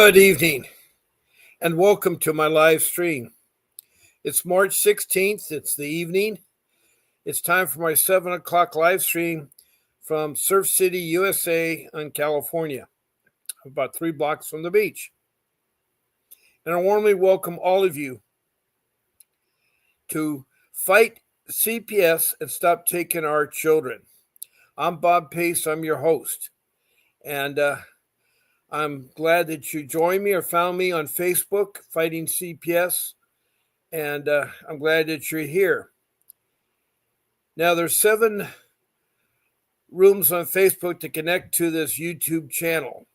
Good evening and welcome to my live stream. It's March 16th, it's the evening. It's time for my 7 o'clock live stream from Surf City, USA in California, about 3 blocks from the beach. And I warmly welcome all of you to fight CPS and stop taking our children. I'm Bob Pace, I'm your host. And I'm glad that you joined me or found me on Facebook, Fighting CPS, and I'm glad that you're here. Now, there's 7 rooms on Facebook to connect to this YouTube channel.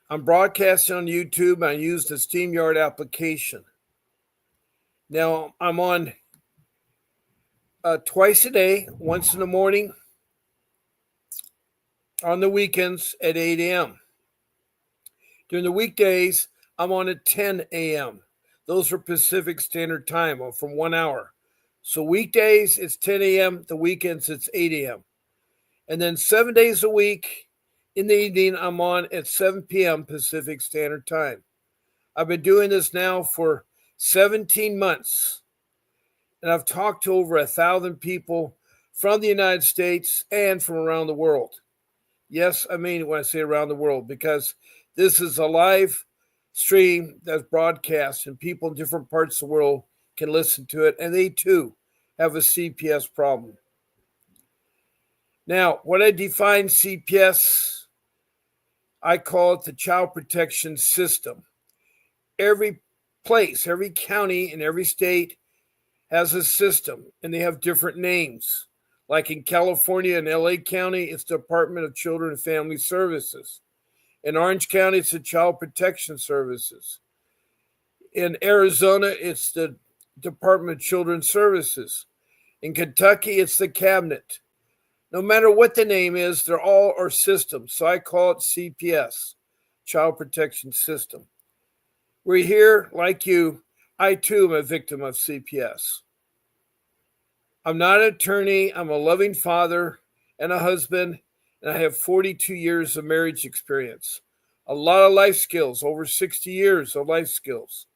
I'm broadcasting on YouTube. I use the StreamYard application. Now, I'm on twice a day, once in the morning, on the weekends at 8 a.m. During the weekdays, I'm on at 10 a.m. Those are Pacific Standard Time from 1 hour. So weekdays, it's 10 a.m. The weekends, it's 8 a.m. And then 7 days a week in the evening, I'm on at 7 p.m. Pacific Standard Time. I've been doing this now for 17 months. And I've talked to over 1,000 people from the United States and from around the world. Yes, I mean it when I say around the world, because this is a live stream that's broadcast and people in different parts of the world can listen to it, and they too have a CPS problem. Now, when I define CPS, I call it the Child Protection System. Every place, every county, and every state has a system, and they have different names. Like in California and LA County, it's the Department of Children and Family Services. In Orange County, it's the Child Protection Services. In Arizona, it's the Department of Children's Services. In Kentucky, it's the Cabinet. No matter what the name is, they're all our systems. So I call it CPS, Child Protection System. We're here, like you, I too am a victim of CPS. I'm not an attorney. I'm a loving father and a husband, and I have 42 years of marriage experience. A lot of life skills, over 60 years of life skills.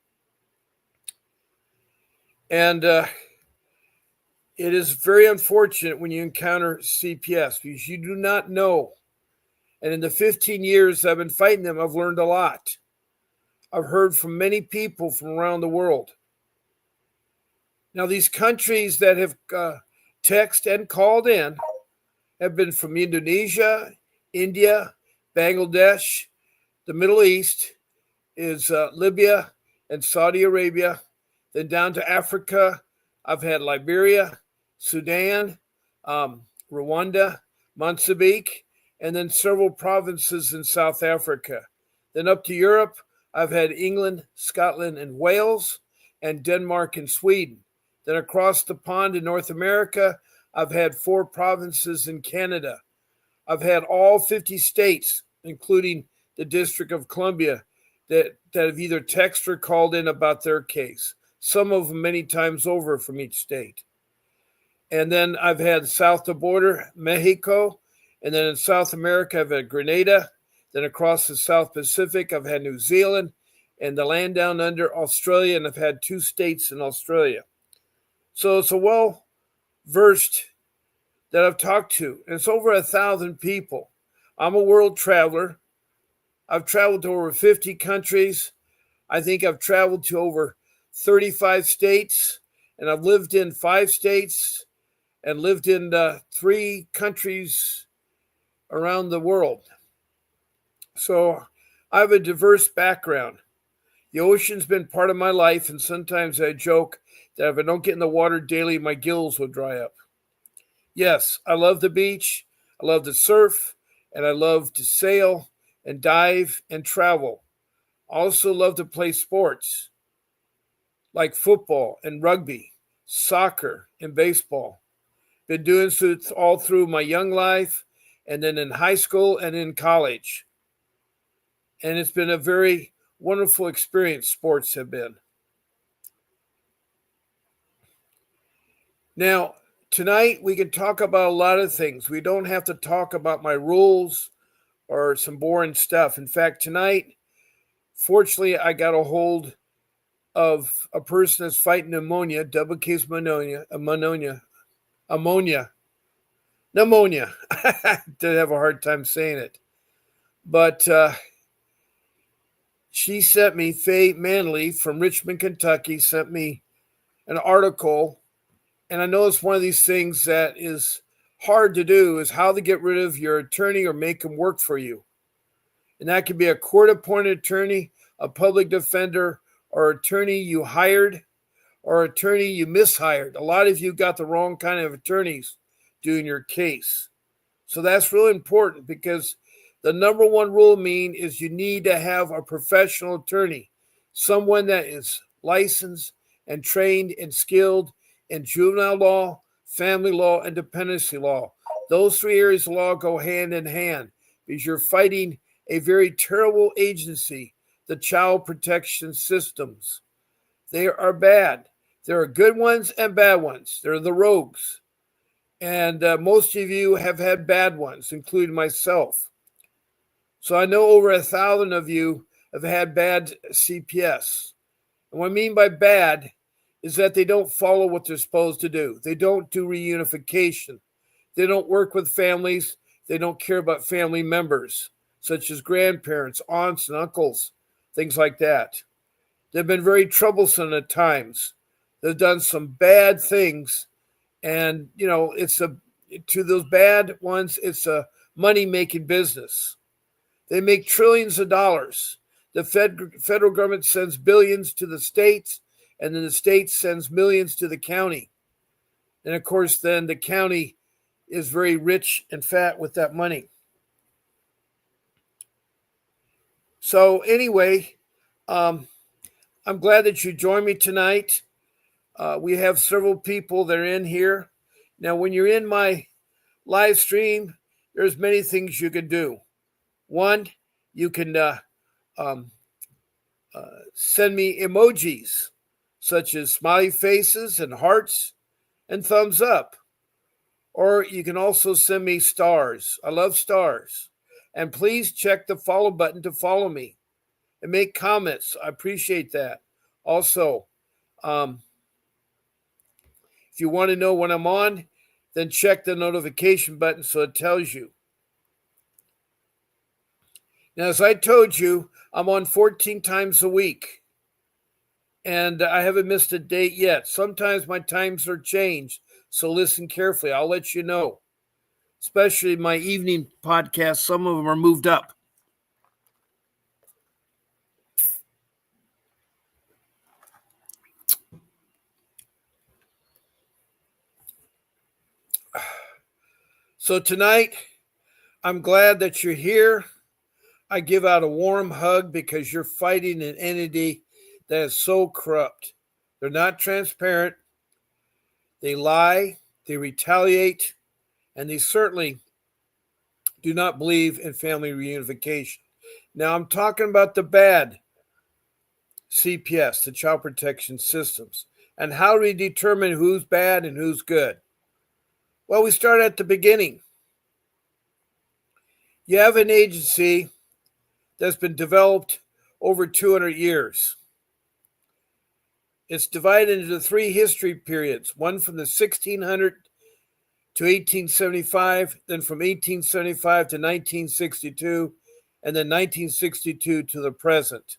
And it is very unfortunate when you encounter CPS because you do not know. And in the 15 years I've been fighting them, I've learned a lot. I've heard from many people from around the world. Now, these countries that have texted and called in have been from Indonesia, India, Bangladesh, the Middle East, is Libya and Saudi Arabia. Then down to Africa, I've had Liberia, Sudan, Rwanda, Mozambique, and then several provinces in South Africa. Then up to Europe, I've had England, Scotland, and Wales, and Denmark and Sweden. Then across the pond in North America, I've had 4 provinces in Canada. I've had all 50 states, including the District of Columbia, that have either texted or called in about their case. Some of them many times over from each state. And then I've had south of the border, Mexico. And then in South America, I've had Grenada. Then across the South Pacific, I've had New Zealand. And the land down under, Australia. And I've had 2 states in Australia. So it's a well-versed that I've talked to. And it's over 1,000 people. I'm a world traveler. I've traveled to over 50 countries. I think I've traveled to over 35 states, and I've lived in 5 states and lived in 3 countries around the world. So I have a diverse background. The ocean's been part of my life, and sometimes I joke that if I don't get in the water daily, my gills will dry up. Yes, I love the beach, I love to surf, and I love to sail and dive and travel. I also love to play sports like football and rugby, soccer and baseball. Been doing so all through my young life and then in high school and in college. And it's been a very wonderful experience, sports have been. Now, tonight we can talk about a lot of things. We don't have to talk about my rules or some boring stuff. In fact, tonight, fortunately, I got a hold of a person that's fighting pneumonia, double case pneumonia. I did have a hard time saying it. But she sent me, Faye Manley from Richmond, Kentucky, sent me an article. And I know it's one of these things that is hard to do, is how to get rid of your attorney or make him work for you. And that could be a court-appointed attorney, a public defender, or attorney you hired, or attorney you mishired. A lot of you got the wrong kind of attorneys doing your case. So that's really important, because the number one rule is you need to have a professional attorney, someone that is licensed and trained and skilled in juvenile law, family law, and dependency law. Those three areas of law go hand in hand, because you're fighting a very terrible agency, the child protection systems. They are bad. There are good ones and bad ones. They're the rogues. And most of you have had bad ones, including myself. So I know over 1,000 of you have had bad CPS. And what I mean by bad is that they don't follow what they're supposed to do. They don't do reunification. They don't work with families. They don't care about family members, such as grandparents, aunts, and uncles, things like that. They've been very troublesome at times. They've done some bad things. And, to those bad ones, it's a money-making business. They make trillions of dollars. The federal government sends billions to the states, and then the state sends millions to the county. And, of course, then the county is very rich and fat with that money. So, anyway, I'm glad that you joined me tonight. We have several people that are in here. Now, when you're in my live stream, there's many things you can do. One, you can send me emojis, such as smiley faces and hearts and thumbs up. Or you can also send me stars. I love stars. And please check the follow button to follow me and make comments. I appreciate that. Also, if you want to know when I'm on, then check the notification button so it tells you. Now, as I told you, I'm on 14 times a week, and I haven't missed a date yet. Sometimes my times are changed, so listen carefully. I'll let you know, especially my evening podcasts. Some of them are moved up. So tonight, I'm glad that you're here. I give out a warm hug because you're fighting an entity that is so corrupt. They're not transparent. They lie, they retaliate, and they certainly do not believe in family reunification. Now, I'm talking about the bad CPS, the child protection systems, and how do we determine who's bad and who's good? Well, we start at the beginning. You have an agency that's been developed over 200 years. It's divided into three history periods, one from the 1600 to 1875, then from 1875 to 1962, and then 1962 to the present.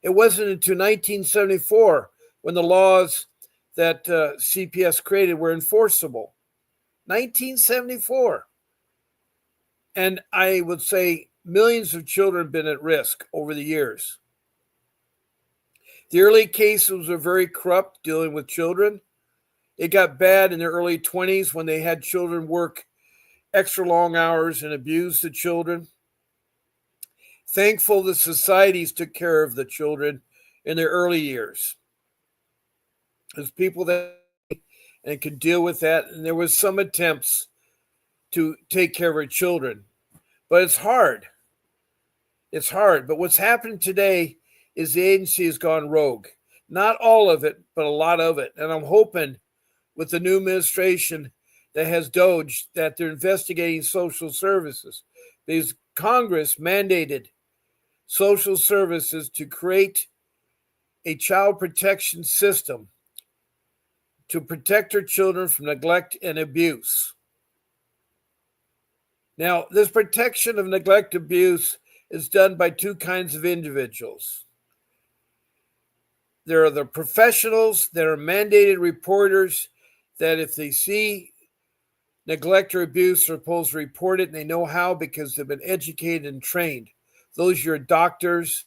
It wasn't until 1974 when the laws that CPS created were enforceable. 1974. And I would say millions of children have been at risk over the years. The early cases were very corrupt, dealing with children. It got bad in the early 20s when they had children work extra long hours and abuse the children. Thankful the societies took care of the children in their early years. There's people that and could deal with that, and there was some attempts to take care of our children. But it's hard. It's hard. But what's happened today is the agency has gone rogue. Not all of it, but a lot of it. And I'm hoping with the new administration that has Doge that they're investigating social services, because Congress mandated social services to create a child protection system to protect our children from neglect and abuse. Now, this protection of neglect abuse is done by two kinds of individuals. There are the professionals that are mandated reporters that if they see neglect or abuse, they're supposed to report it, and they know how because they've been educated and trained. Those are your doctors,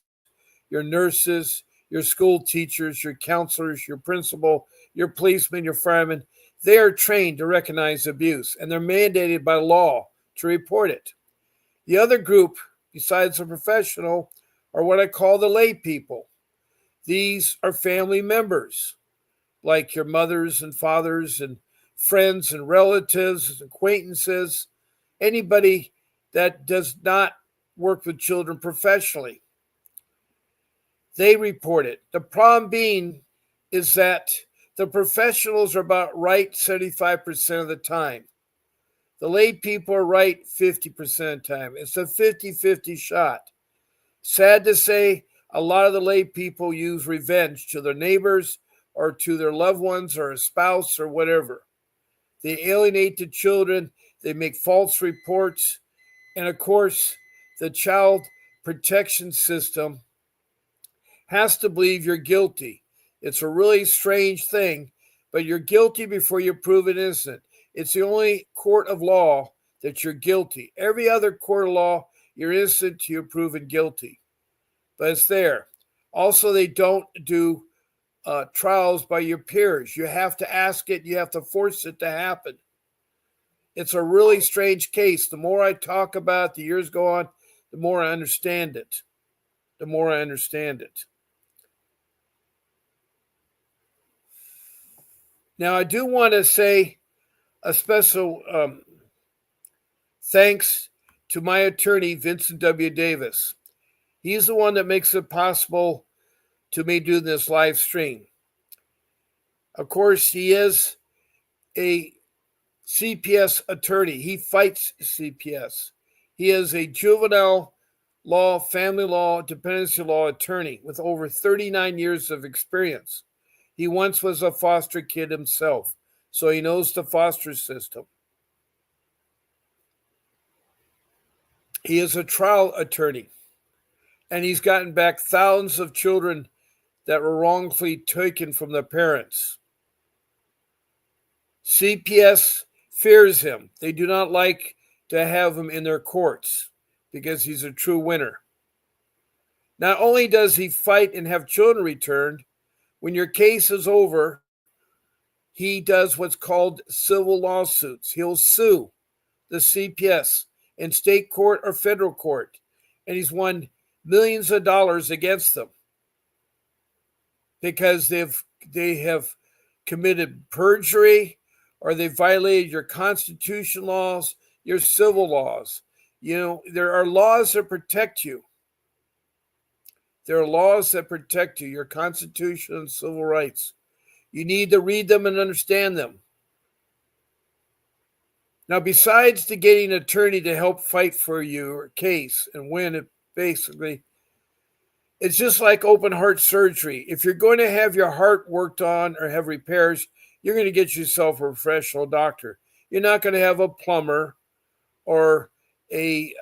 your nurses, your school teachers, your counselors, your principal, your policemen, your firemen. They are trained to recognize abuse, and they're mandated by law to report it. The other group, besides the professional, are what I call the lay people. These are family members, like your mothers and fathers and friends and relatives, acquaintances, anybody that does not work with children professionally. They report it. The problem being is that the professionals are about right 75% of the time. The lay people are right 50% of the time. It's a 50-50 shot. Sad to say, a lot of the lay people use revenge to their neighbors or to their loved ones or a spouse or whatever. They alienate the children. They make false reports. And of course, the child protection system has to believe you're guilty. It's a really strange thing, but you're guilty before you're proven innocent. It's the only court of law that you're guilty. Every other court of law, you're innocent till you're proven guilty. But it's there. Also, they don't do trials by your peers. You have to ask it. You have to force it to happen. It's a really strange case. The more I talk about it, the years go on, the more I understand it. The more I understand it. Now, I do want to say a special thanks to my attorney, Vincent W. Davis. He's the one that makes it possible to me do this live stream. Of course, he is a CPS attorney. He fights CPS. He is a juvenile law, family law, dependency law attorney with over 39 years of experience. He once was a foster kid himself, so he knows the foster system. He is a trial attorney, and he's gotten back thousands of children that were wrongfully taken from their parents. CPS fears him. They do not like to have him in their courts because he's a true winner. Not only does he fight and have children returned, when your case is over, he does what's called civil lawsuits. He'll sue the CPS in state court or federal court, and he's won millions of dollars against them because they have committed perjury or they violated your constitution laws, your civil laws. You know, there are laws that protect you. There are laws that protect you, your constitution and civil rights. You need to read them and understand them. Now, besides to getting an attorney to help fight for your case and win it, basically, it's just like open heart surgery. If you're going to have your heart worked on or have repairs, you're going to get yourself a professional doctor. You're not going to have a plumber or a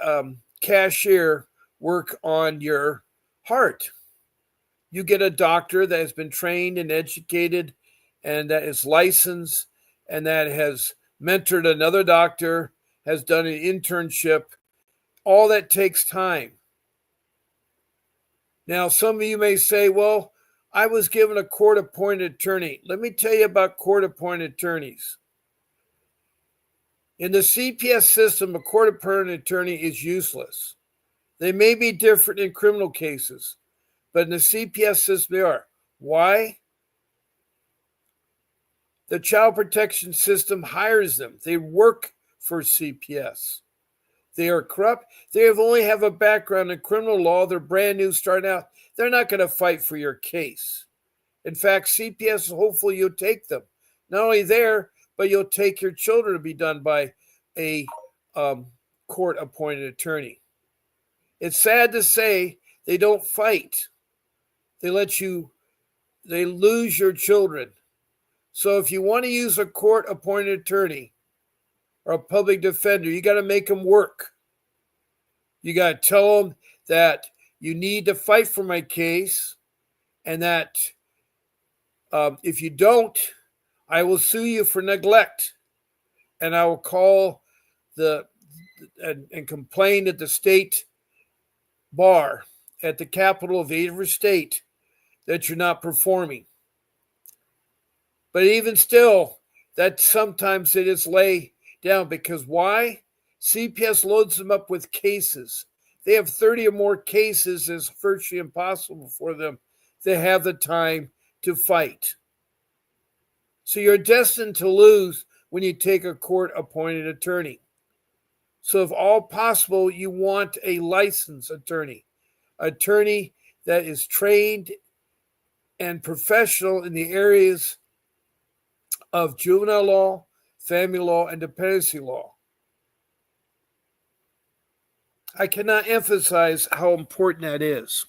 cashier work on your heart. You get a doctor that has been trained and educated and that is licensed and that has mentored another doctor, has done an internship. All that takes time. Now, some of you may say, well, I was given a court-appointed attorney. Let me tell you about court-appointed attorneys. In the CPS system, a court-appointed attorney is useless. They may be different in criminal cases, but in the CPS system, they are. Why? The child protection system hires them. They work for CPS. They are corrupt. They only have a background in criminal law. They're brand new, starting out. They're not going to fight for your case. In fact, CPS, hopefully you'll take them. Not only there, but you'll take your children to be done by a court-appointed attorney. It's sad to say they don't fight. They lose your children. So if you want to use a court-appointed attorney or a public defender, you got to make them work. You got to tell them that you need to fight for my case, and that if you don't, I will sue you for neglect, and I will call and complain at the state bar at the capital of every state that you're not performing. But even still, that sometimes it is lay down, because why? CPS loads them up with cases. They have 30 or more cases. It's virtually impossible for them to have the time to fight. So you're destined to lose when you take a court-appointed attorney. So if all possible, you want a licensed attorney that is trained and professional in the areas of juvenile law, family law, and dependency law. I cannot emphasize how important that is.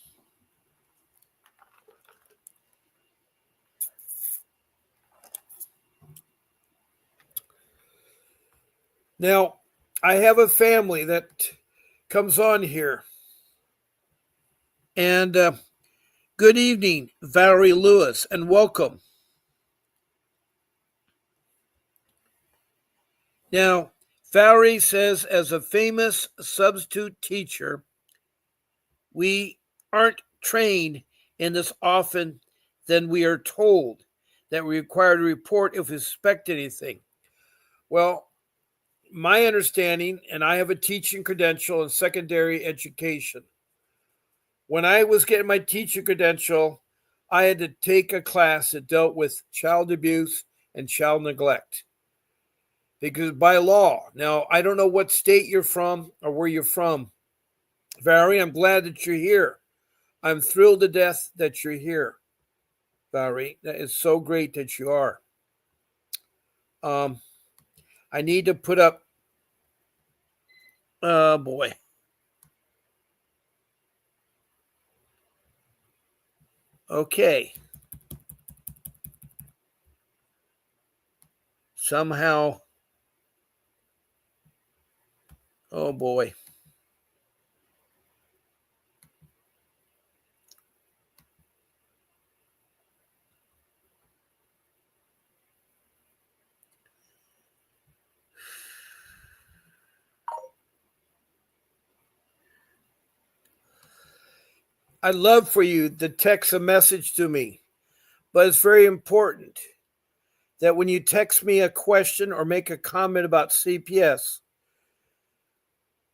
Now, I have a family that comes on here. And good evening, Valerie Lewis, and welcome. Now, Valerie says, as a famous substitute teacher, we aren't trained in this often than we are told that we're required to report if we suspect anything. Well, my understanding, and I have a teaching credential in secondary education. When I was getting my teaching credential, I had to take a class that dealt with child abuse and child neglect. Because by law, now I don't know what state you're from or where you're from. Valerie, I'm glad that you're here. I'm thrilled to death that you're here, Valerie. That is so great that you are. I need to put up, oh boy. Okay. Somehow, oh boy. I'd love for you to text a message to me, but it's very important that when you text me a question or make a comment about CPS,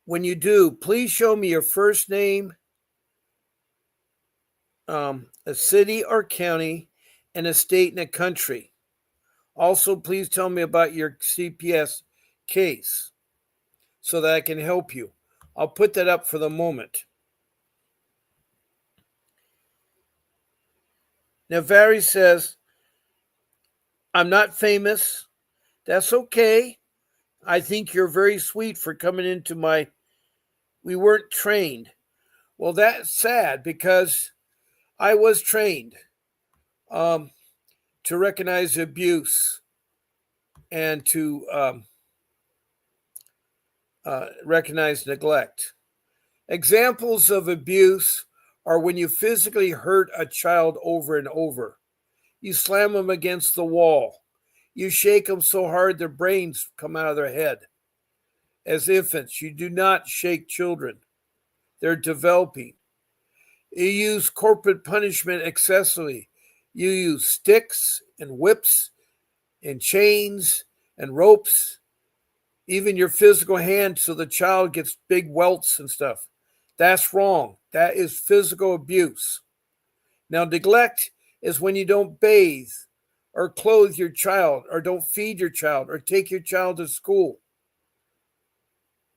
when you do, please show me your first name, a city or county, and a state and a country. Also, please tell me about your CPS case so that I can help you. I'll put that up for the moment. Now, Valerie says, I'm not famous. That's okay. I think you're very sweet for coming into we weren't trained. Well, that's sad because I was trained to recognize abuse and to recognize neglect. Examples of abuse are when you physically hurt a child over and over. You slam them against the wall. You shake them so hard their brains come out of their head. As infants, you do not shake children. They're developing. You use corporal punishment excessively. You use sticks and whips and chains and ropes, even your physical hand, so the child gets big welts and stuff. That's wrong. That is physical abuse. Now, neglect is when you don't bathe or clothe your child or don't feed your child or take your child to school.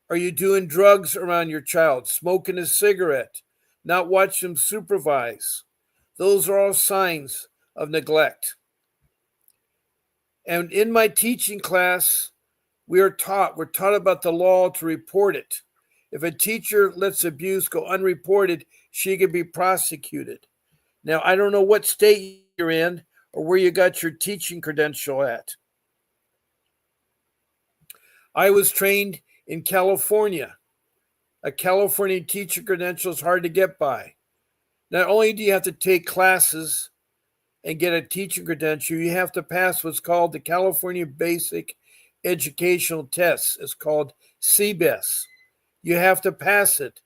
Are you doing drugs around your child, smoking a cigarette, not watch them supervise? Those are all signs of neglect. And in my teaching class, we're taught about the law to report it. If a teacher lets abuse go unreported, she can be prosecuted. Now, I don't know what state you're in or where you got your teaching credential at. I was trained in California. A California teacher credential is hard to get by. Not only do you have to take classes and get a teaching credential, you have to pass what's called the California Basic Educational Test. It's called CPS. You have to pass it.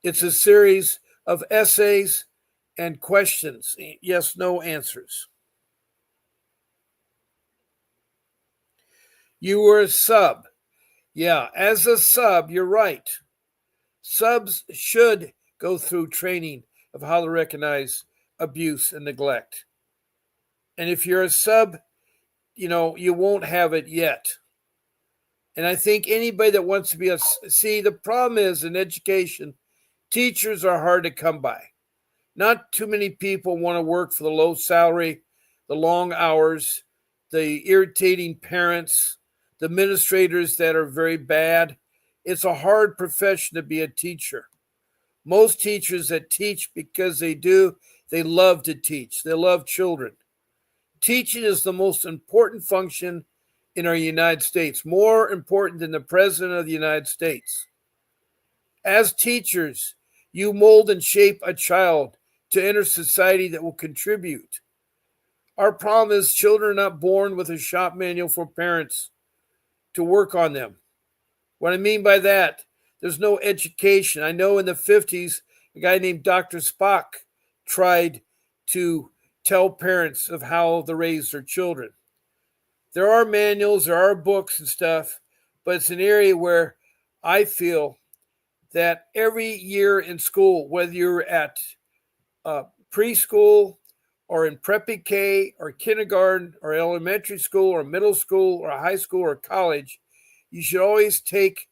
It's a series of essays and questions, yes, no answers. You were a sub. Yeah, as a sub, you're right. Subs should go through training of how to recognize abuse and neglect. And if you're a sub, you won't have it yet. And I think anybody that wants to be the problem is in education, teachers are hard to come by. Not too many people want to work for the low salary, the long hours, the irritating parents, the administrators that are very bad. It's a hard profession to be a teacher. Most teachers that teach because they love to teach. They love children. Teaching is the most important function in our United States, more important than the President of the United States. As teachers, you mold and shape a child to enter society that will contribute. Our problem is children are not born with a shop manual for parents to work on them. What I mean by that, there's no education. I know in the 50s, a guy named Dr. Spock tried to tell parents of how to raise their children. There are manuals, there are books and stuff, but it's an area where I feel that every year in school, whether you're at preschool or in preppy K or kindergarten or elementary school or middle school or high school or college, you should always take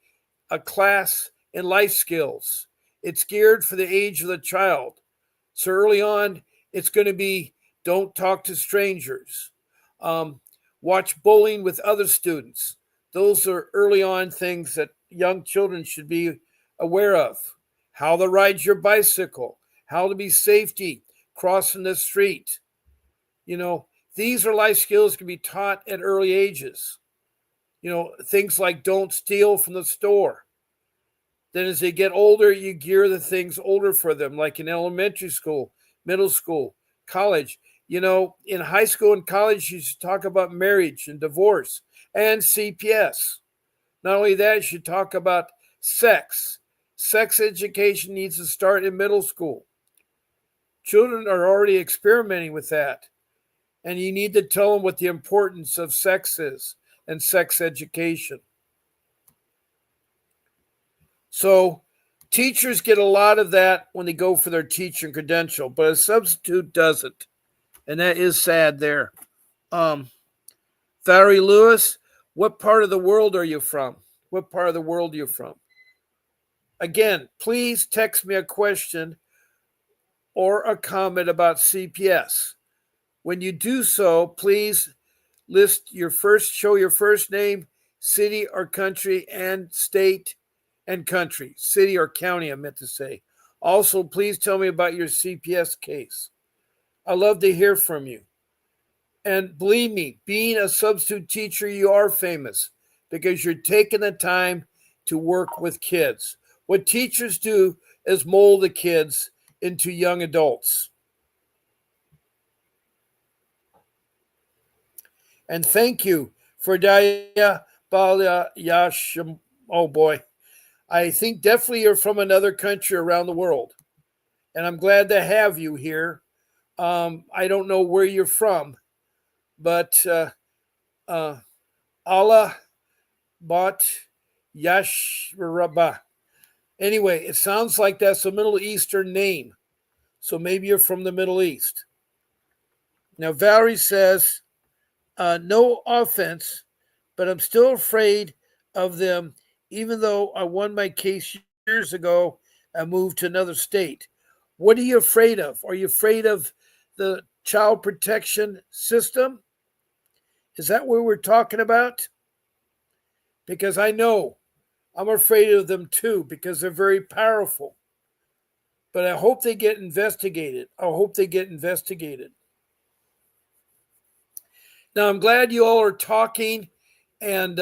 a class in life skills. It's geared for the age of the child. So early on, it's going to be don't talk to strangers. Watch bullying with other students. Those are early on things that young children should be aware of. How to ride your bicycle, how to be safety crossing the street. These are life skills that can be taught at early ages. Things like don't steal from the store. Then as they get older, you gear the things older for them, like in elementary school, middle school, college. In high school and college, you should talk about marriage and divorce and CPS. Not only that, you should talk about sex. Sex education needs to start in middle school. Children are already experimenting with that. And you need to tell them what the importance of sex is and sex education. So teachers get a lot of that when they go for their teaching credential, but a substitute doesn't. And that is sad there. Valerie Lewis, what part of the world are you from? What part of the world are you from? Again, please text me a question or a comment about CPS. When you do so, please show your first name, city or country, and state and country. City or county, I meant to say. Also, please tell me about your CPS case. I love to hear from you. And believe me, being a substitute teacher, you are famous because you're taking the time to work with kids. What teachers do is mold the kids into young adults. And thank you for Daya Balayashim. Oh boy. I think definitely you're from another country around the world. And I'm glad to have you here. I don't know where you're from, but Allah Bat Yashraba. Anyway, it sounds like that's a Middle Eastern name. So maybe you're from the Middle East. Now, Valerie says, no offense, but I'm still afraid of them, even though I won my case years ago and moved to another state. What are you afraid of? Are you afraid of the child protection system? Is that what we're talking about? because I know I'm afraid of them too because they're very powerful. But I hope they get investigated. I hope they get investigated. Now, I'm glad you all are talking and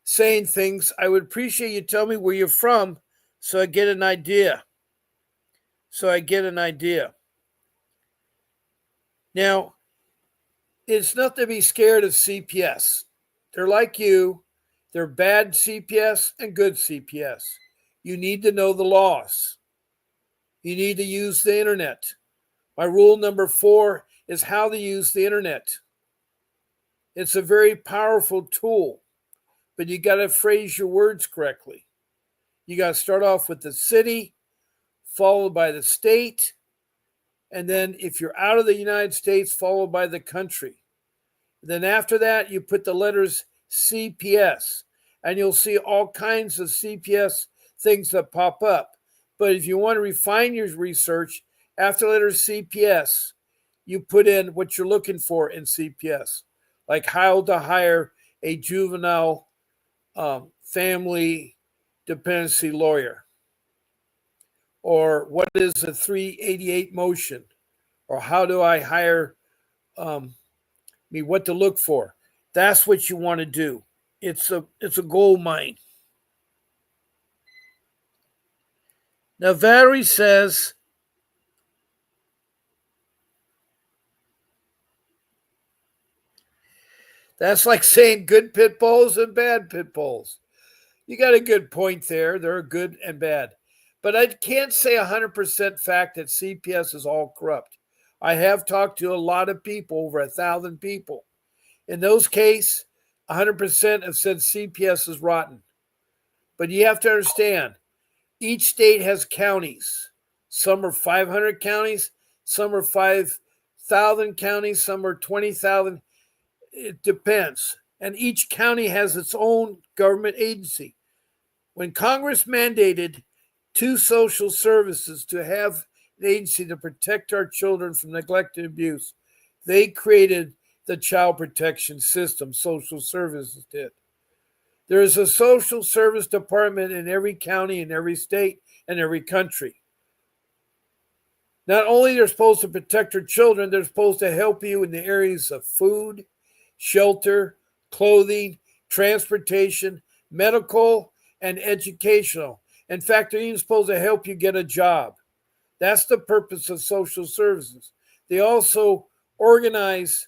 saying things. I would appreciate you tell me where you're from so I get an idea. Now, it's not to be scared of CPS. They're like you. They're bad CPS and good CPS. You need to know the laws. You need to use the internet. My rule number 4 is how to use the internet. It's a very powerful tool, but you got to phrase your words correctly. You got to start off with the city, followed by the state, and then if you're out of the United States, followed by the country. Then after that, you put the letters CPS, and you'll see all kinds of CPS things that pop up. But if you want to refine your research, after the letters CPS, you put in what you're looking for in CPS, like how to hire a juvenile family dependency lawyer, or what is a 388 motion, or how do I hire what to look for. That's what you want to do. It's a gold mine. Now Valerie says, that's like saying good pit bulls and bad pit bulls. You got a good point there. They're good and bad. But I can't say 100% fact that CPS is all corrupt. I have talked to a lot of people, over 1,000 people. In those cases, 100% have said CPS is rotten. But you have to understand, each state has counties. Some are 500 counties, some are 5,000 counties, some are 20,000. It depends. And each county has its own government agency. When Congress mandated 2 social services to have an agency to protect our children from neglect and abuse, they created the child protection system. Social services did. There is a social service department in every county, in every state, and every country. Not only they're supposed to protect our children, they're supposed to help you in the areas of food, shelter, clothing, transportation, medical, and educational. In fact, they're even supposed to help you get a job. That's the purpose of social services. They also organize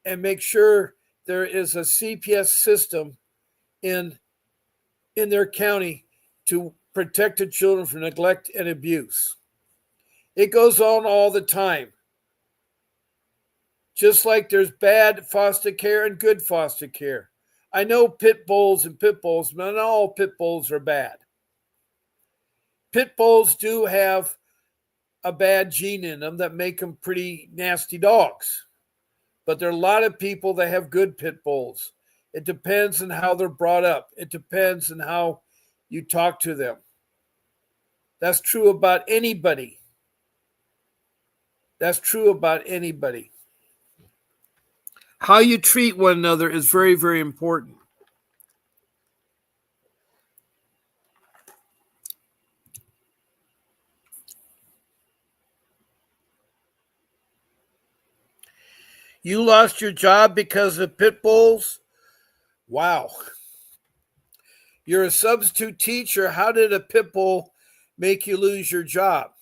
and make sure there is a CPS system in their county to protect the children from neglect and abuse. It goes on all the time. Just like there's bad foster care and good foster care. I know pit bulls and pit bulls, but not all pit bulls are bad. Pit bulls do have a bad gene in them that make them pretty nasty dogs. But there are a lot of people that have good pit bulls. It depends on how they're brought up. It depends on how you talk to them. That's true about anybody. How you treat one another is very, very important. You lost your job because of pit bulls? Wow. You're a substitute teacher. How did a pit bull make you lose your job?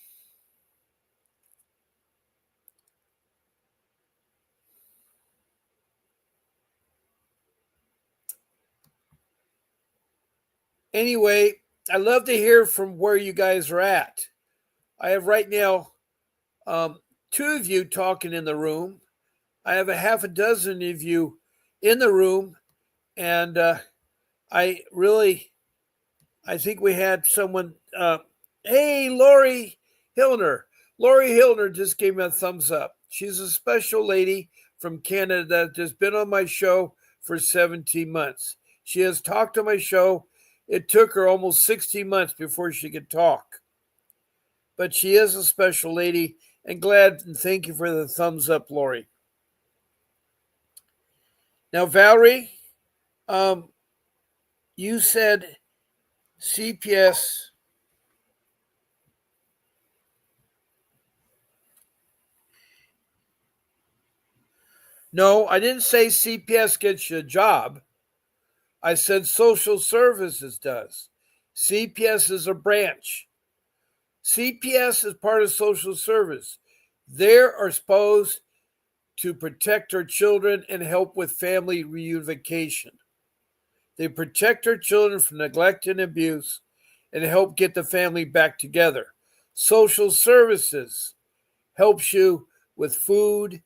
Anyway, I love to hear from where you guys are at. I have right now 2 of you talking in the room. I have a half a dozen of you in the room, and I think we had someone. Hey, Lori Hillner. Lori Hillner just gave me a thumbs up. She's a special lady from Canada that has been on my show for 17 months. She has talked on my show. It took her almost 16 months before she could talk. But she is a special lady, and glad and thank you for the thumbs up, Lori. Now, Valerie, You said CPS. No, I didn't say CPS gets you a job. I said social services does. CPS is a branch. CPS is part of social service. They are supposed to protect our children and help with family reunification. They protect our children from neglect and abuse and help get the family back together. Social services helps you with food,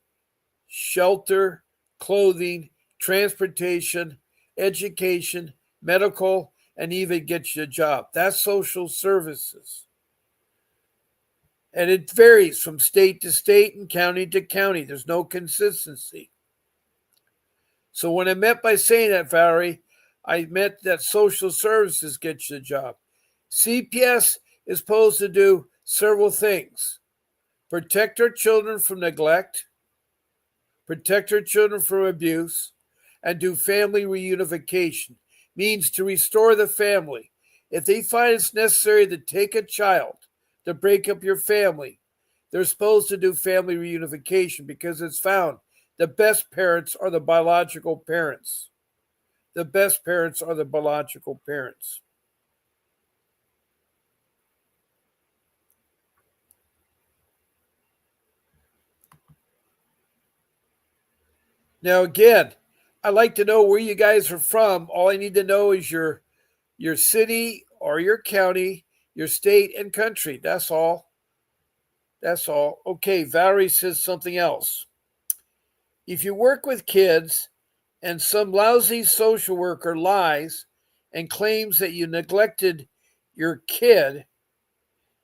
shelter, clothing, transportation, education, medical, and even get you a job. That's social services. And it varies from state to state and county to county. There's no consistency. So when I meant by saying that, Valerie, I meant that social services get you a job. CPS is supposed to do several things: protect our children from neglect, protect our children from abuse, and do family reunification. Means to restore the family. If they find it's necessary to take a child to break up your family, they're supposed to do family reunification because it's found the best parents are the biological parents. The best parents are the biological parents. Now, again, I'd like to know where you guys are from. All I need to know is your city or your county, your state and country. That's all. That's all. Okay, Valerie says something else. If you work with kids and some lousy social worker lies and claims that you neglected your kid,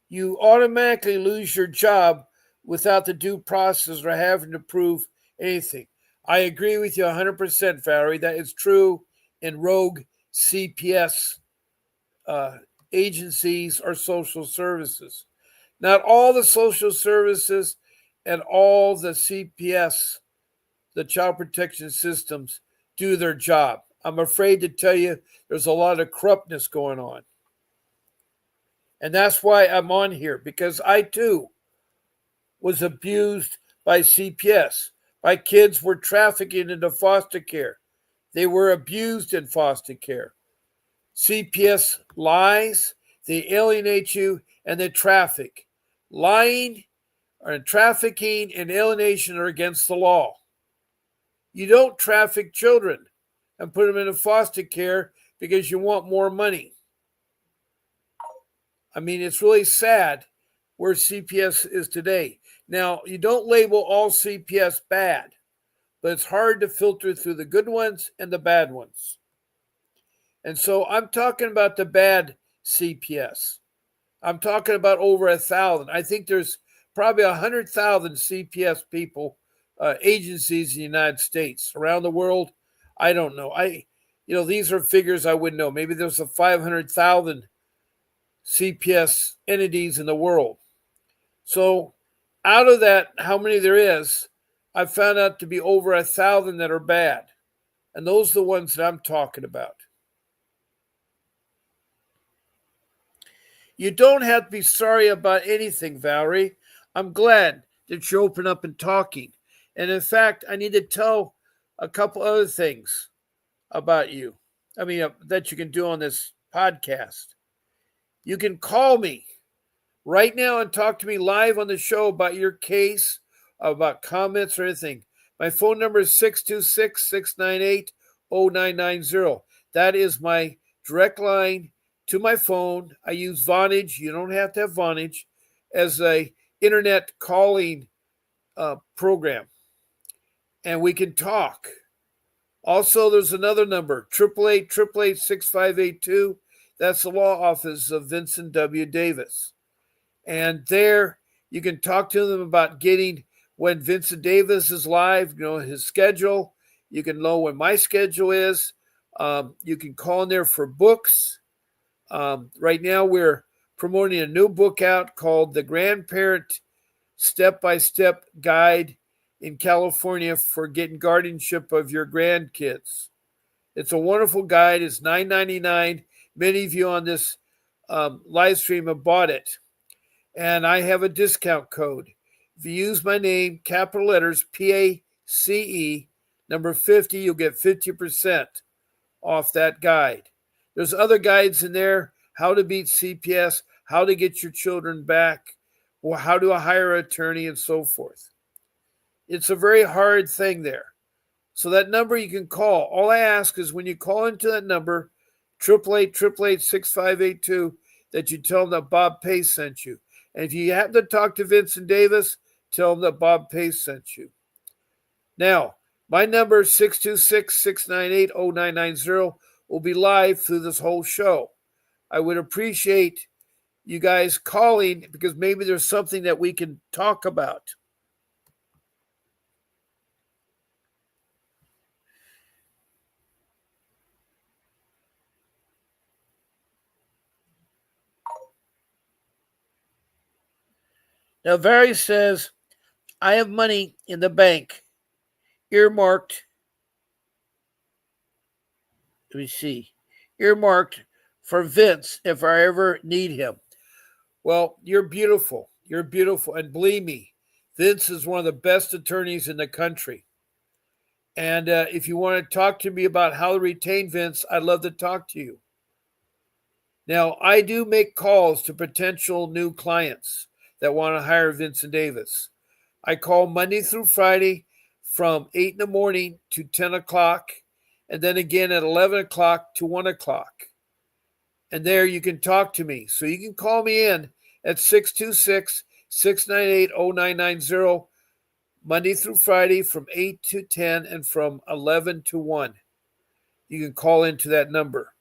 you automatically lose your job without the due process or having to prove anything. I agree with you 100%, Valerie. That is true in rogue CPS agencies or social services. Not all the social services and all the CPS, the child protection systems, do their job. I'm afraid to tell you there's a lot of corruptness going on. And that's why I'm on here, because I too was abused by CPS. My kids were trafficked into foster care. They were abused in foster care. CPS lies, they alienate you, and they traffic. Lying and trafficking and alienation are against the law. You don't traffic children and put them into foster care because you want more money. I mean, it's really sad where CPS is today. Now, you don't label all CPS bad, but it's hard to filter through the good ones and the bad ones. And so I'm talking about the bad CPS. I'm talking about over 1,000. I think there's probably 100,000 CPS people, agencies in the United States. Around the world, I don't know. These are figures I wouldn't know. Maybe there's a 500,000 CPS entities in the world. So out of that, how many there is, I found out to be over 1,000 that are bad. And those are the ones that I'm talking about. You don't have to be sorry about anything, Valerie. I'm glad that you open up and talking. And in fact, I need to tell a couple other things about you. That you can do on this podcast. You can call me right now and talk to me live on the show about your case, about comments or anything. My phone number is 626-698-0990. That is my direct line to my phone. I use Vonage. You don't have to have Vonage as a internet calling program. And we can talk. Also, there's another number, 888-888-6582. That's the law office of Vincent W. Davis. And there you can talk to them about getting when Vincent Davis is live, his schedule. You can know when my schedule is. You can call in there for books. Right now we're promoting a new book out called The Grandparent Step-by-Step Guide in California for Getting Guardianship of Your Grandkids. It's a wonderful guide. It's $9.99. Many of you on this live stream have bought it. And I have a discount code. If you use my name, capital letters, PACE, number 50, you'll get 50% off that guide. There's other guides in there, how to beat CPS, how to get your children back, or how to hire an attorney, and so forth. It's a very hard thing there. So that number you can call. All I ask is when you call into that number, 888-888-6582, that you tell them that Bob Pace sent you. And if you happen to talk to Vincent Davis, tell them that Bob Pace sent you. Now, my number, 626-698-0990, will be live through this whole show. I would appreciate you guys calling because maybe there's something that we can talk about. Now, Valerie says, I have money in the bank earmarked. Let me see. Earmarked for Vince if I ever need him. Well, you're beautiful. You're beautiful. And believe me, Vince is one of the best attorneys in the country. And if you want to talk to me about how to retain Vince, I'd love to talk to you. Now, I do make calls to potential new clients that want to hire Vincent Davis. I call Monday through Friday from 8 in the morning to 10 o'clock, and then again at 11 o'clock to 1 o'clock. And there you can talk to me. So you can call me in at 626-698-0990, Monday through Friday from 8 to 10 and from 11 to 1. You can call into that number.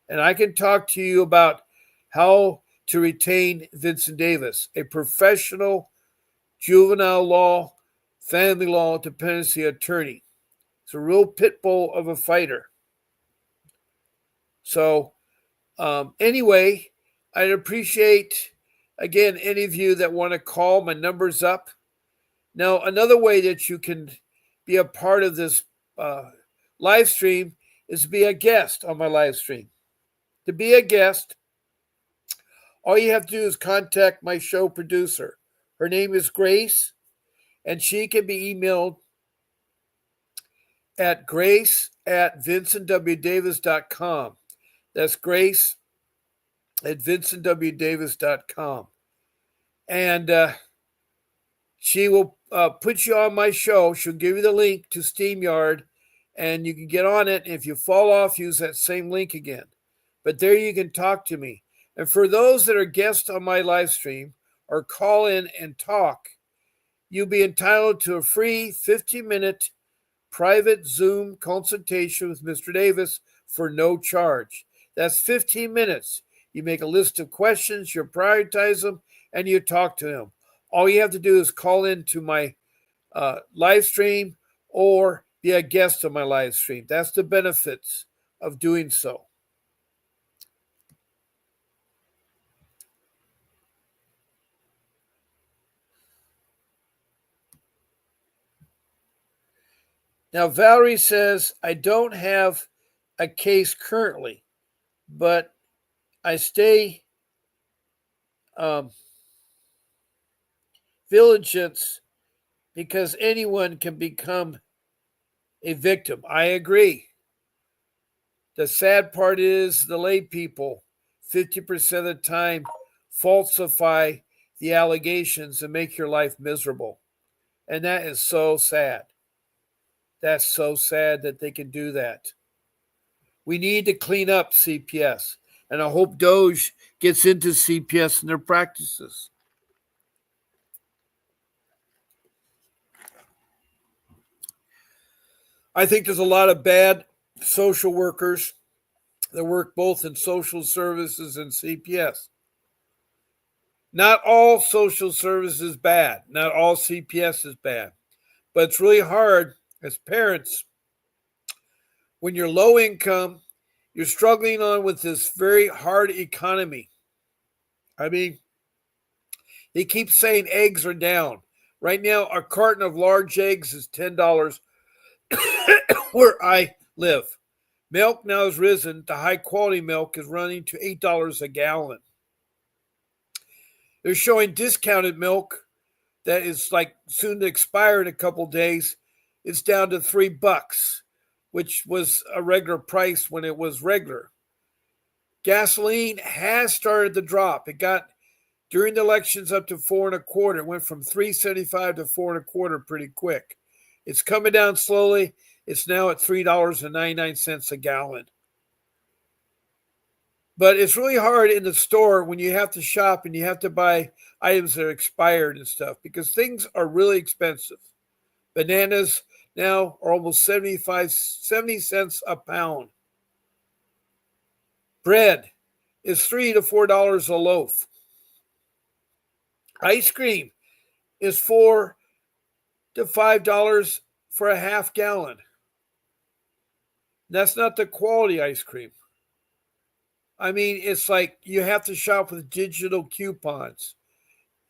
And I can talk to you about how to retain Vincent Davis, a professional juvenile law, family law, dependency attorney. It's a real pit bull of a fighter. So anyway, I'd appreciate, again, any of you that want to call. My number's up. Now, another way that you can be a part of this live stream is to be a guest on my live stream. To be a guest, all you have to do is contact my show producer. Her name is Grace, and she can be emailed at grace@vincentwdavis.com. That's grace@vincentwdavis.com. And she will put you on my show. She'll give you the link to StreamYard, and you can get on it. And if you fall off, use that same link again. But there you can talk to me. And for those that are guests on my live stream or call in and talk, you'll be entitled to a free 15-minute private Zoom consultation with Mr. Davis for no charge. That's 15 minutes. You make a list of questions, you prioritize them, and you talk to him. All you have to do is call into my live stream or be a guest on my live stream. That's the benefits of doing so. Now, Valerie says, I don't have a case currently, but I stay vigilant because anyone can become a victim. I agree. The sad part is the lay people, 50% of the time, falsify the allegations and make your life miserable. And that is so sad. That's so sad that they can do that. We need to clean up CPS. And I hope Doge gets into CPS and their practices. I think there's a lot of bad social workers that work both in social services and CPS. Not all social service is bad. Not all CPS is bad. But it's really hard as parents, when you're low income, you're struggling on with this very hard economy. I mean, they keep saying eggs are down. Right now, a carton of large eggs is $10 where I live. Milk now has risen. The high quality milk is running to $8 a gallon. They're showing discounted milk that is like soon to expire in a couple days. It's down to $3, which was a regular price when it was regular. Gasoline has started to drop. It got during the elections up to 4.25. It went from 3.75 to 4.25 pretty quick. It's coming down slowly. It's now at $3.99 a gallon. But it's really hard in the store when you have to shop and you have to buy items that are expired and stuff because things are really expensive. Bananas now are almost 70 cents a pound. Bread is $3 to $4 a loaf. Ice cream is $4 to $5 for a half gallon. That's not the quality ice cream. I mean, it's like you have to shop with digital coupons.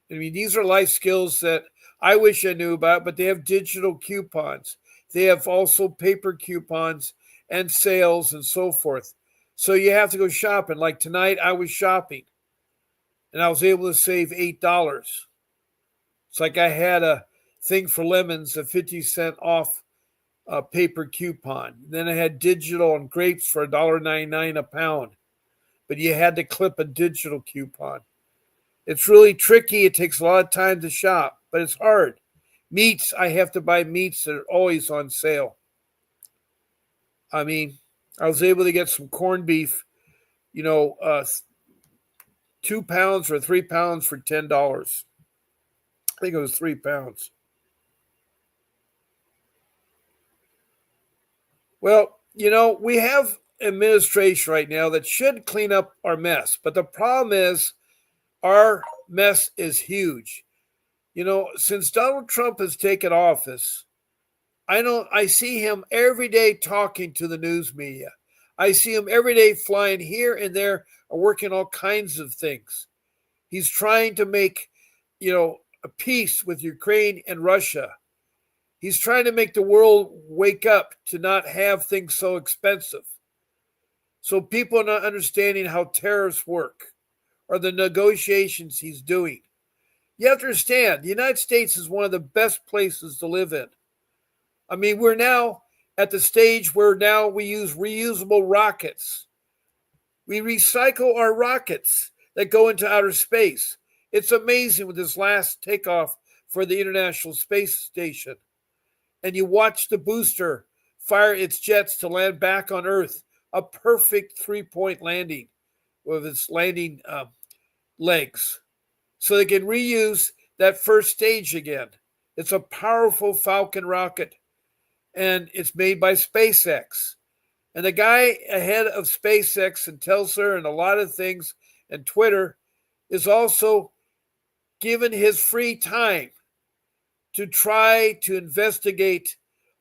I mean, these are life skills that I wish I knew about, but they have digital coupons. They have also paper coupons and sales and so forth. So you have to go shopping. Like tonight, I was shopping and I was able to save $8. It's like I had a thing for lemons, a 50-cent off paper coupon. Then I had digital and grapes for $1.99 a pound. But you had to clip a digital coupon. It's really tricky. It takes a lot of time to shop, but it's hard. Meats, I have to buy meats that are always on sale. I mean, I was able to get some corned beef, 2 pounds or 3 pounds for $10. I think it was 3 pounds. Well, we have administration right now that should clean up our mess, but the problem is our mess is huge. Since Donald Trump has taken office, I see him every day talking to the news media. I see him every day flying here and there or working all kinds of things. He's trying to make, a peace with Ukraine and Russia. He's trying to make the world wake up to not have things so expensive. So people are not understanding how tariffs work or the negotiations he's doing. You have to understand, the United States is one of the best places to live in. I mean, we're now at the stage where now we use reusable rockets. We recycle our rockets that go into outer space. It's amazing with this last takeoff for the International Space Station. And you watch the booster fire its jets to land back on Earth. A perfect 3-point landing with its landing legs. So they can reuse that first stage again. It's a powerful Falcon rocket, and it's made by SpaceX. And the guy ahead of SpaceX and Tesla and a lot of things and Twitter is also given his free time to try to investigate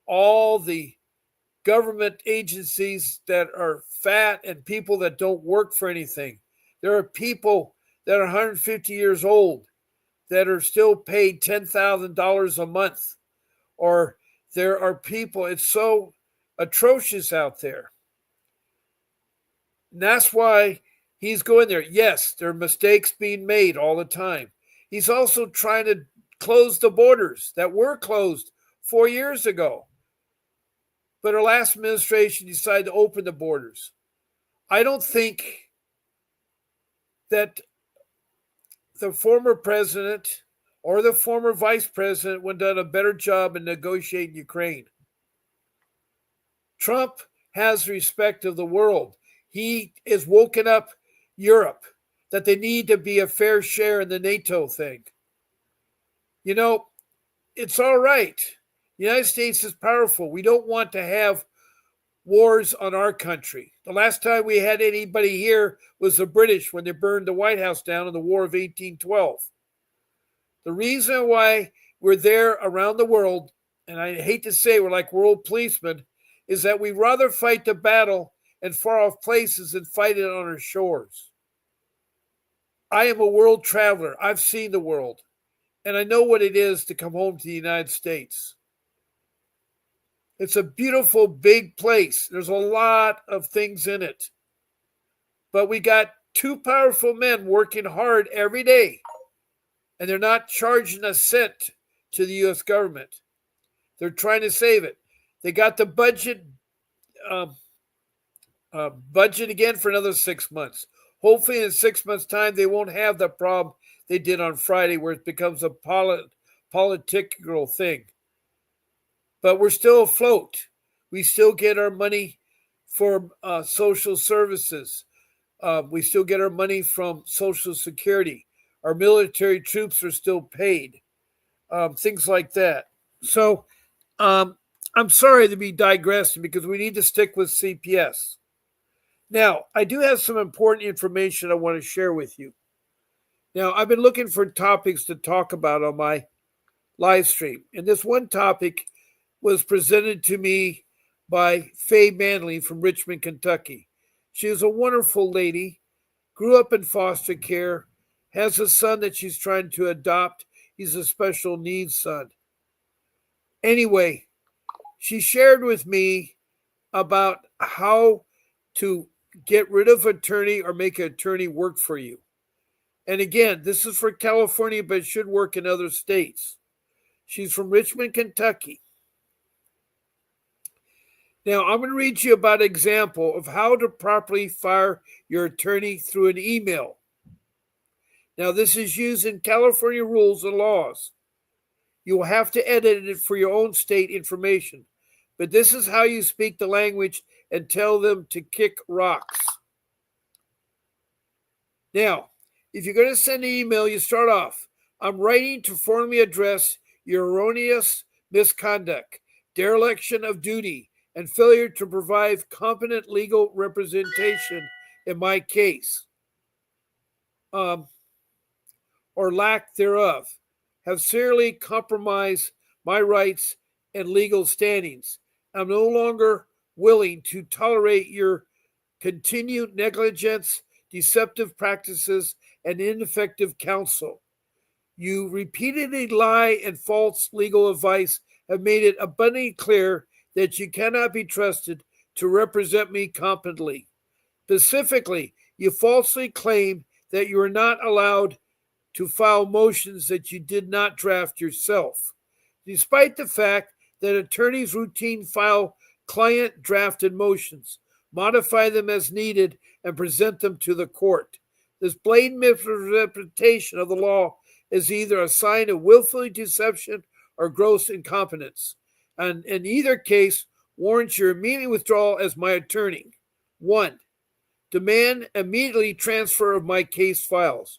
all the government agencies that are fat and people that don't work for anything. There are people that are 150 years old that are still paid $10,000 a month. Or there are people, it's so atrocious out there. And that's why he's going there. Yes, there are mistakes being made all the time. He's also trying to close the borders that were closed 4 years ago. But our last administration decided to open the borders. I don't think that the former president or the former vice president would have done a better job in negotiating Ukraine. Trump has respect of the world. He has woken up Europe that they need to be a fair share in the NATO thing. It's all right. The United States is powerful. We don't want to have wars on our country. The last time we had anybody here was the British when they burned the White House down in the War of 1812. The reason why we're there around the world, and I hate to say we're like world policemen, is that we rather fight the battle in far off places than fight it on our shores. I am a world traveler. I've seen the world, and I know what it is to come home to the United States. It's a beautiful, big place. There's a lot of things in it. But we got two powerful men working hard every day, and they're not charging a cent to the U.S. government. They're trying to save it. They got the um, budget again for another 6 months. Hopefully, in 6 months' time, they won't have the problem they did on Friday, where it becomes a political thing. But we're still afloat. We still get our money for social services. We still get our money from Social Security. Our military troops are still paid. Things like that. So I'm sorry to be digressing because we need to stick with CPS. Now, I do have some important information I want to share with you. Now, I've been looking for topics to talk about on my live stream, and this one topic was presented to me by Faye Manley from Richmond, Kentucky. She is a wonderful lady, grew up in foster care, has a son that she's trying to adopt. He's a special needs son. Anyway, she shared with me about how to get rid of attorney or make an attorney work for you. And again, this is for California, but it should work in other states. She's from Richmond, Kentucky. Now, I'm going to read you about an example of how to properly fire your attorney through an email. Now, this is used in California rules and laws. You will have to edit it for your own state information. But this is how you speak the language and tell them to kick rocks. Now, if you're going to send an email, you start off, I'm writing to formally address your erroneous misconduct, dereliction of duty, and failure to provide competent legal representation in my case, or lack thereof, have severely compromised my rights and legal standings. I'm no longer willing to tolerate your continued negligence, deceptive practices, and ineffective counsel. You repeatedly lie and false legal advice have made it abundantly clear that you cannot be trusted to represent me competently. Specifically, you falsely claim that you are not allowed to file motions that you did not draft yourself, despite the fact that attorneys routinely file client drafted motions, modify them as needed, and present them to the court. This blatant misrepresentation of the law is either a sign of willful deception or gross incompetence, and in either case warrants your immediate withdrawal as my attorney. 1. Demand immediately transfer of my case files.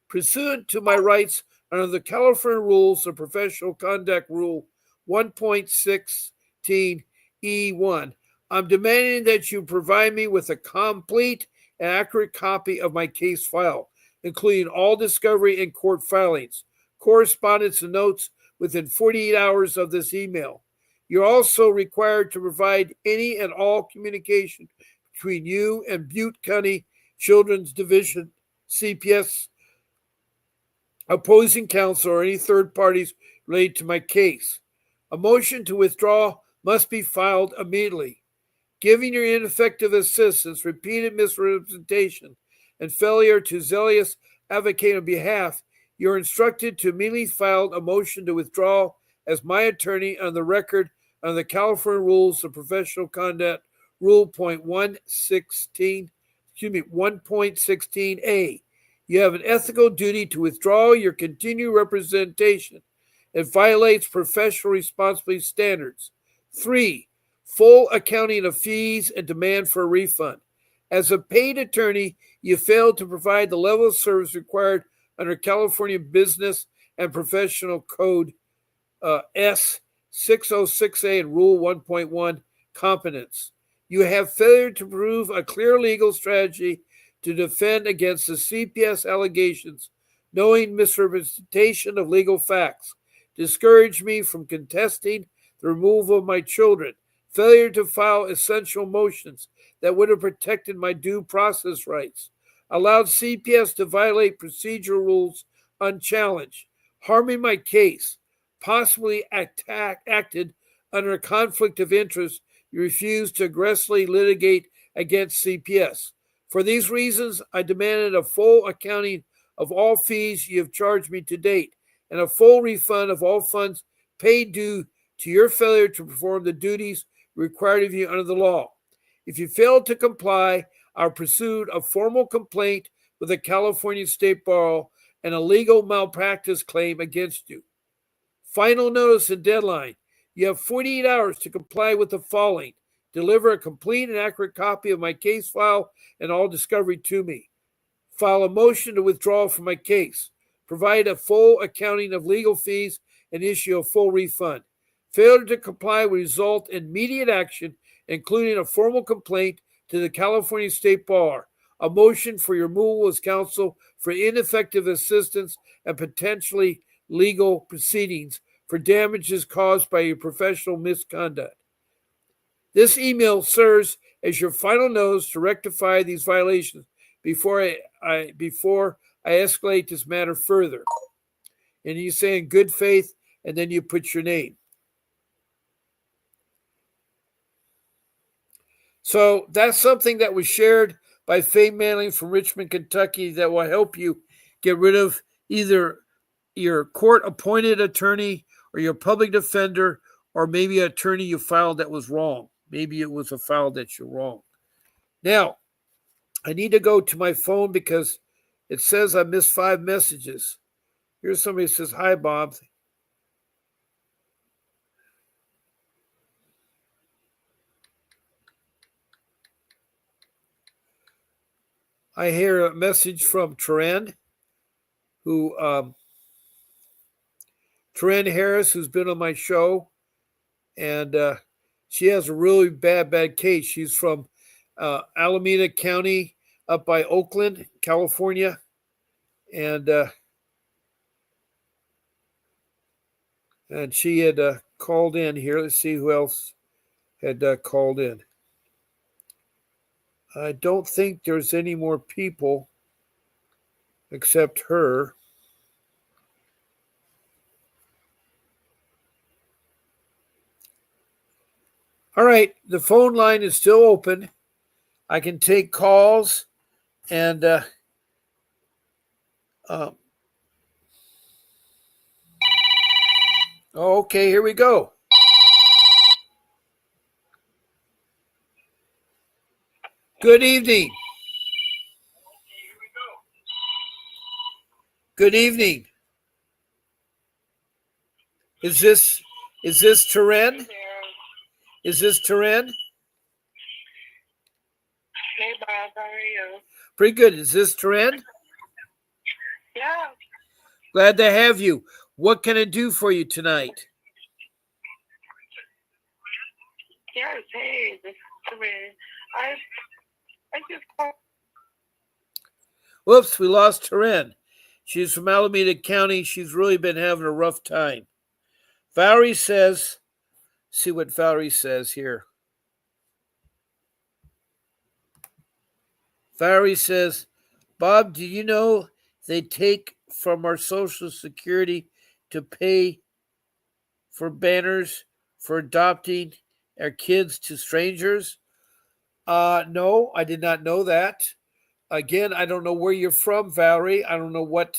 Pursuant to my rights under the California Rules of Professional Conduct Rule 1.16E1, I'm demanding that you provide me with a complete and accurate copy of my case file, including all discovery and court filings, correspondence, and notes within 48 hours of this email. You're also required to provide any and all communication between you and Butte County Children's Division, CPS, opposing counsel, or any third parties related to my case. A motion to withdraw must be filed immediately. Given your ineffective assistance, repeated misrepresentation, and failure to zealous advocate on behalf, you're instructed to immediately file a motion to withdraw as my attorney on the record under the California Rules of Professional Conduct, Rule 1.16A. You have an ethical duty to withdraw your continued representation. It violates professional responsibility standards. 3. Full accounting of fees and demand for a refund. As a paid attorney, you failed to provide the level of service required under California Business and Professional Code S606A and Rule 1.1 competence. You have failed to prove a clear legal strategy to defend against the CPS allegations, knowing misrepresentation of legal facts, discouraged me from contesting the removal of my children, failure to file essential motions that would have protected my due process rights, allowed CPS to violate procedural rules unchallenged, harming my case, possibly acted under a conflict of interest, you refuse to aggressively litigate against CPS. For these reasons, I demanded a full accounting of all fees you have charged me to date and a full refund of all funds paid due to your failure to perform the duties required of you under the law. If you fail to comply, I'll pursue a formal complaint with the California State Bar and a legal malpractice claim against you. Final notice and deadline. You have 48 hours to comply with the following. Deliver a complete and accurate copy of my case file and all discovery to me. File a motion to withdraw from my case. Provide a full accounting of legal fees and issue a full refund. Failure to comply will result in immediate action, including a formal complaint to the California State Bar, a motion for your removal as counsel for ineffective assistance and potentially legal proceedings for damages caused by your professional misconduct. This email serves as your final notice to rectify these violations before I escalate this matter further. And you say in good faith, and then you put your name. So that's something that was shared by Faye Manning from Richmond, Kentucky, that will help you get rid of either your court-appointed attorney or your public defender, or maybe an attorney you filed that was wrong. Maybe it was a file that you're wrong. Now, I need to go to my phone because it says I missed 5 messages. Here's somebody who says, "Hi, Bob." I hear a message from Trend, Trend Harris, who's been on my show, and she has a really bad case. She's from Alameda County up by Oakland, California, and she had called in here. Let's see who else had called in. I don't think there's any more people except her. All right, the phone line is still open. I can take calls, and okay, here we go. Good evening. Good evening. Is this Taren? Is this Taren? Hey, Bob, how are you? Pretty good. Is this Taren? Yeah. Glad to have you. What can I do for you tonight? Yes, hey, this is Corinne. I just called. Whoops, we lost Taren. She's from Alameda County. She's really been having a rough time. Valerie says, see what Valerie says here. Valerie says, Bob, do you know they take from our Social Security to pay for banners for adopting our kids to strangers? No, I did not know that. Again, I don't know where you're from, Valerie. I don't know what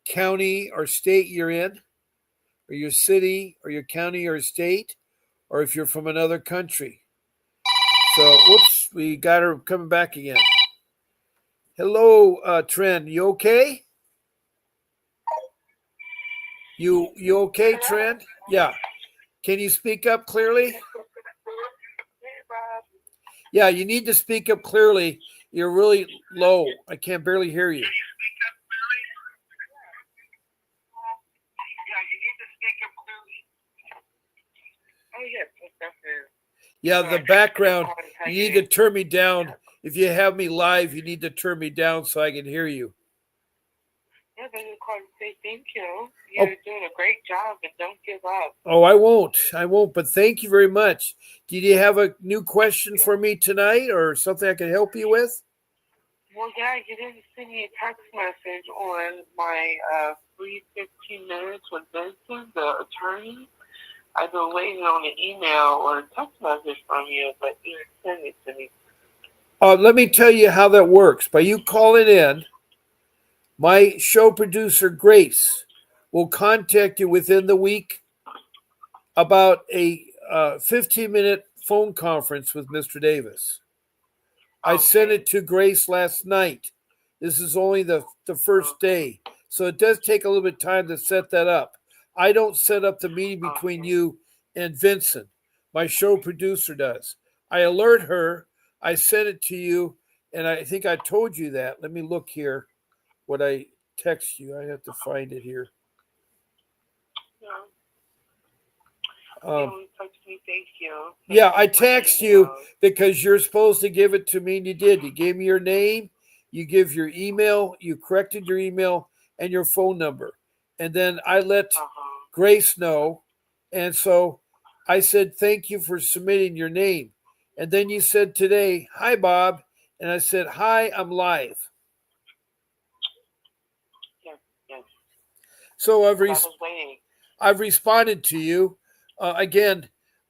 county or state you're in, or your city, or your county or state, or if you're from another country. So, whoops, we got her coming back again. Hello, Tren. You okay? You okay, Tren? Yeah. Can you speak up clearly? Hey, Bob. Yeah, you need to speak up clearly. You're really low. I can't barely hear you. Yeah, you need to speak up clearly. Oh, yes, definitely. Yeah, the background. You need to turn me down. If you have me live, you need to turn me down so I can hear you. Yeah, then you call to say thank you. You're doing a great job, but don't give up. Oh, I won't. But thank you very much. Did you have a new question for me tonight or something I can help you with? Well, yeah, you didn't send me a text message on my free 15 minutes with Vincent, the attorney. I've been waiting on an email or a text message from you, but you didn't send it to me. Let me tell you how that works. By you calling in, my show producer, Grace, will contact you within the week about a 15-minute phone conference with Mr. Davis. I sent Okay. it to Grace last night. This is only the first day. So it does take a little bit of time to set that up. I don't set up the meeting between Okay. you and Vincent. My show producer does. I alert her. I send it to you, and I think I told you that. Let me look here what I text you. I have to find it here. Yeah. Um, You text me, thank you. yeah, I Thank you for text the you emails. because you're supposed to give it to me, and you did. You gave me your name, you give your email, you corrected your email and your phone number. And then I let Uh-huh. Grace know. And so I said, thank you for submitting your name. And then you said today, hi, Bob. And I said, hi, I'm live. Yes, yes. So Because I was waiting. I've responded to you. Again,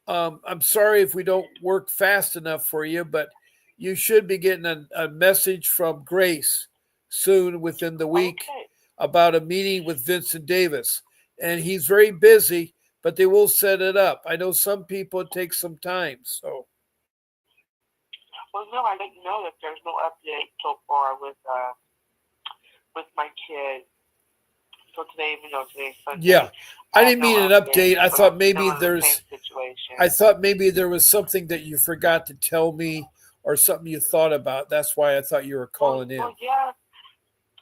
I'm sorry if we don't work fast enough for you, but you should be getting a message from Grace soon within the week Okay. about a meeting with Vincent Davis. And he's very busy, but they will set it up. I know some people it takes some time. So Well, no, I didn't know that there's no update so far with my kid. So today, even though today's yeah, Sunday, I I have didn't no mean an update. update. I But I'm thought still maybe in the same situation. I thought maybe there was something that you forgot to tell me or something you thought about. That's why I thought you were calling in. Well, yeah.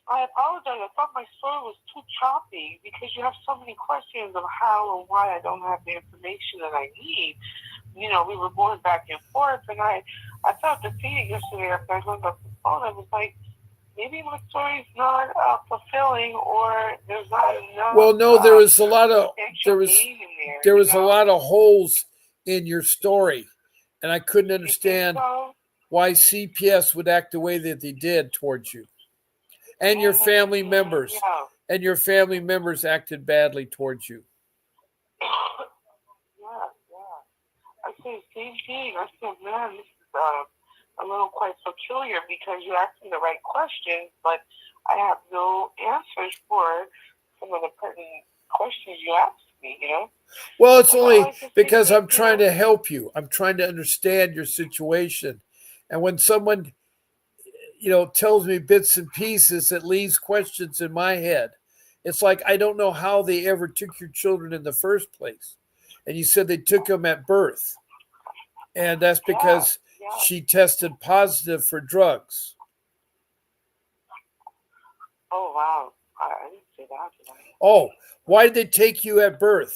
I apologize. I thought my story was too choppy because you have so many questions of how and why I don't have the information that I need. You know, we were going back and forth, and I thought to see it yesterday after I hung up the phone. I was like, maybe my story's not fulfilling, or there's not enough Well, no, there was a lot of potential there was gain in there. there You was a know, lot of holes in your story, and I couldn't you think understand so? why CPS would act the way that they did towards you and your family members. Yeah. And your family members acted badly towards you. Yeah, yeah. I say the same thing. I said, man, this is a little quite peculiar because you asked me the right questions, but I have no answers for some of the pertinent questions you asked me, you know? Well, it's So I only just think because that, I'm trying to help you. I'm trying to understand your situation. And when someone, tells me bits and pieces, it leaves questions in my head. It's like I don't know how they ever took your children in the first place. And you said they took them at birth. And that's yeah, because yeah. she tested positive for drugs. Oh, wow. I didn't say that, did I? Oh, why did they take you at birth?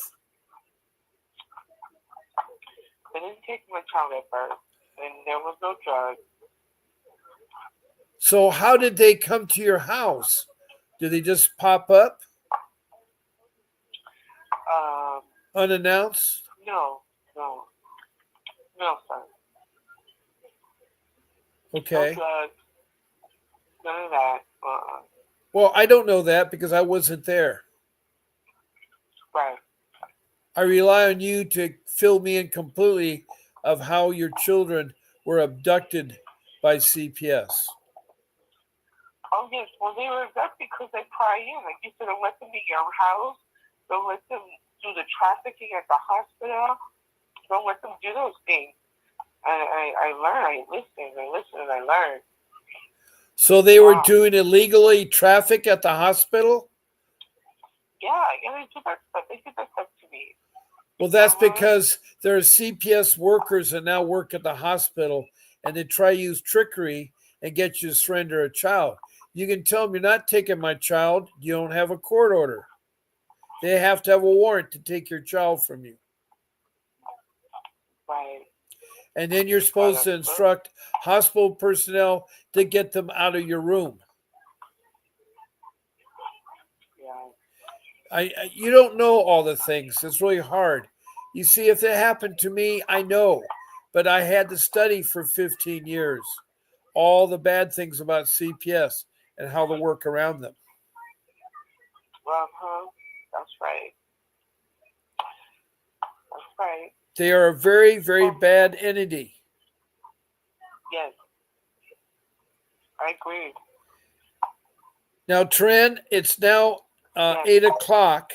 They didn't take my child at birth, and there was no drugs. So how did they come to your house? Did they just pop up Um, unannounced? no, no, no, son. No Okay. drugs, none of that. Well, I don't know that because I wasn't there. Right. I rely on you to fill me in completely of how your children were abducted by CPS. Oh, yes. Well, they were that because they pry in. Like you said, don't let them in your house. Don't let them do the trafficking at the hospital. Don't let them do those things. I learned. I listened, and I learned. So they were Wow. doing illegally traffic at the hospital? Yeah, they did that stuff. They did that stuff to me. Well, that's Uh-huh. because there are CPS workers that now work at the hospital and they try to use trickery and get you to surrender a child. You can tell them you're not taking my child. You don't have a court order. They have to have a warrant to take your child from you. Right. And then you're Oh, supposed that's to good. instruct hospital personnel to get them out of your room. Yeah. You don't know all the things. It's really hard. You see, if it happened to me, I know, but I had to study for 15 years all the bad things about CPS and how to work around them. Uh-huh. That's right. Right. They are a very, very bad entity. Yes. I agree. Now, Tren, it's now Yes. 8 o'clock.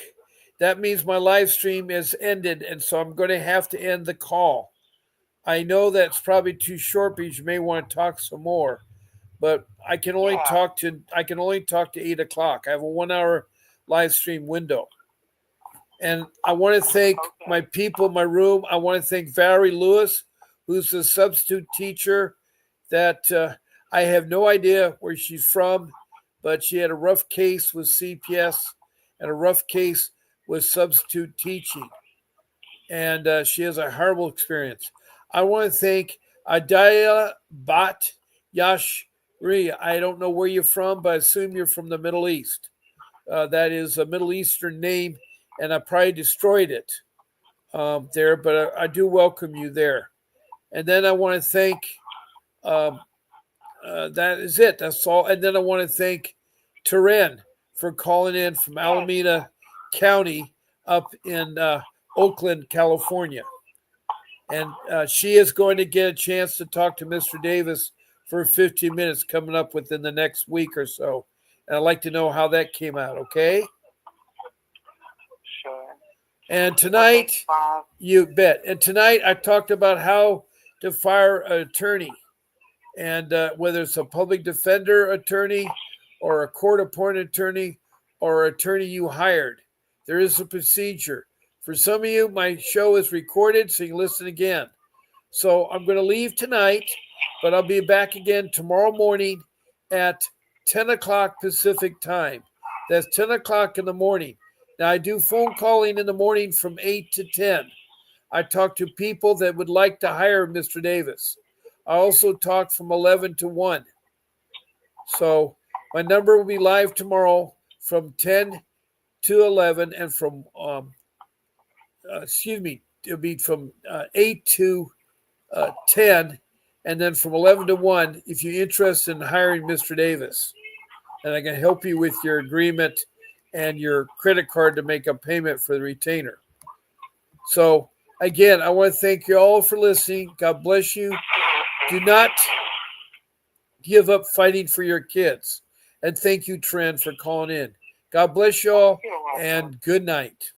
That means my live stream is ended, and so I'm going to have to end the call. I know that's probably too short because you may want to talk some more, but I can only talk to 8 o'clock. I have a 1 hour live stream window. And I want to thank my people in my room. I want to thank Valerie Lewis, who's a substitute teacher that I have no idea where she's from, but she had a rough case with CPS and a rough case with substitute teaching. And she has a horrible experience. I want to thank Adaya Bat Yashri. I don't know where you're from, but I assume you're from the Middle East. That is a Middle Eastern name, and I probably destroyed it there, but I do welcome you there. And then I want to thank, that is it. That's all. And then I want to thank Teren for calling in from Alameda County up in Oakland, California. And she is going to get a chance to talk to Mr. Davis for 15 minutes coming up within the next week or so. And I'd like to know how that came out, okay? Sure. And tonight, you bet. And tonight I talked about how to fire an attorney. And whether it's a public defender attorney or a court-appointed attorney or attorney you hired, there is a procedure. For some of you, my show is recorded, so you can listen again. So I'm going to leave tonight, but I'll be back again tomorrow morning at 10 o'clock Pacific time. That's 10 o'clock in the morning. Now, I do phone calling in the morning from 8 to 10. I talk to people that would like to hire Mr. Davis. I also talk from 11 to 1. So my number will be live tomorrow from 10 to 11 and from it'll be from 8 to 10, and then from 11 to 1 if you're interested in hiring Mr. Davis. And I can help you with your agreement and your credit card to make a payment for the retainer. So, again, I want to thank you all for listening. God bless you. Do not give up fighting for your kids. And thank you, Tren, for calling in. God bless you all, and good night.